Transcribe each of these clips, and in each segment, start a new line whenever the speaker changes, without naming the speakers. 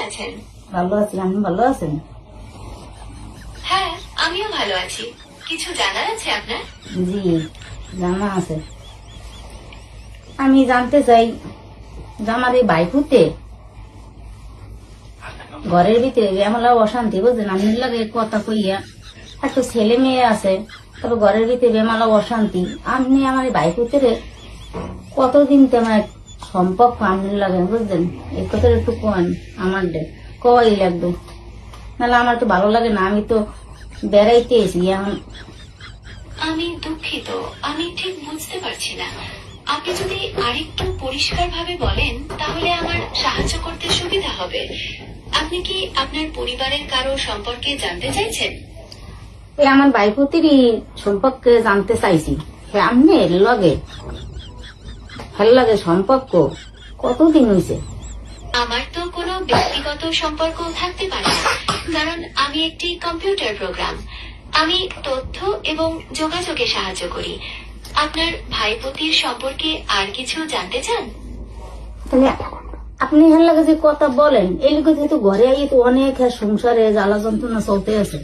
আছেন?
ভালো আছি। আপনি ভালো আছেন?
হ্যাঁ, আমিও ভালো আছি। কিছু জানার আছে আপনার?
জি, জানা আছে। আমি জানতে চাই যে আমার এই বাইকুতে ঘরের ভিতরে এমলা অশান্তি, বুঝলেন? আমি লাগে কথা কইয়া একটা ছেলে মেয়ে আছে, তবে ঘরের ভিতরে বেমালা অশান্তি। আপনি আমার এই বাইকুতে কতদিন তোমার সম্পর্ক আপনি লাগে, বুঝলেন? এই কথা একটু কোন আমার কই লাগবে, নাহলে আমার তো ভালো লাগে না। আমি তো বেড়াইতে এসি এখন।
আমি দুঃখিত, আমি ঠিক বুঝতে পারছি না। আপনি যদি আরেকটু পরিষ্কারভাবে বলেন তাহলে আমার সাহায্য করতে সুবিধা হবে। আপনি কি আপনার পরিবারের কারো সম্পর্কে জানতে চাইছেন?
এই আমার বাইকুতিরই সম্পর্কে জানতে চাইছি। আপনি লগে ভালো লাগে সম্পর্ক কতদিন হয়েছে?
আমার তো কোনো ব্যক্তিগত সম্পর্ক থাকতে পারে না, কারণ আমি একটি কম্পিউটার প্রোগ্রাম। আমি তথ্য এবং যোগাযোগে সাহায্য করি। আপনার ভাইপতির সম্পর্কে আর কিছু জানতে চান?
তাহলে আপনি ভালো লাগে যে কথা বলেন, এই লোক যেহেতু ঘরে আই তো অনেক সংসারে জ্বালা যন্ত্রণা চলতে আছে।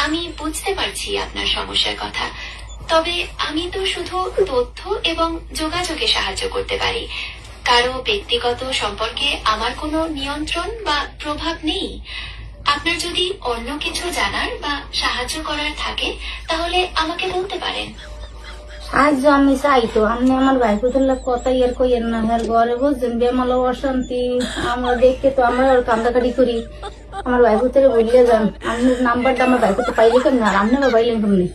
আমি বুঝতে পারছি আপনার সমস্যার কথা, তবে আমি তো শুধু তথ্য এবং যোগাযোগে সাহায্য করতে পারি। কারো ব্যক্তিগত সম্পর্কে আমার কোনো নিয়ন্ত্রণ বা প্রভাব নেই। আপনার যদি অন্য কিছু জানার বা সাহায্য করার থাকে তাহলে আমাকে বলতে পারেন।
সাহায্য আমি চাই তো, আপনি আমার বাইকুতের কথা ইয়ার কইয়ের না। হ্যাঁ, ঘরে বুঝছেন বেমালা অশান্তি। আমরা দেখতে তো আমরা কান্দাকাটি করি। আমার বাইকুতের বললে যান, আপনি নাম্বারটা আমার বাইকুতে পাইলে কেন, আর আপনি পাইলেন কেমনি?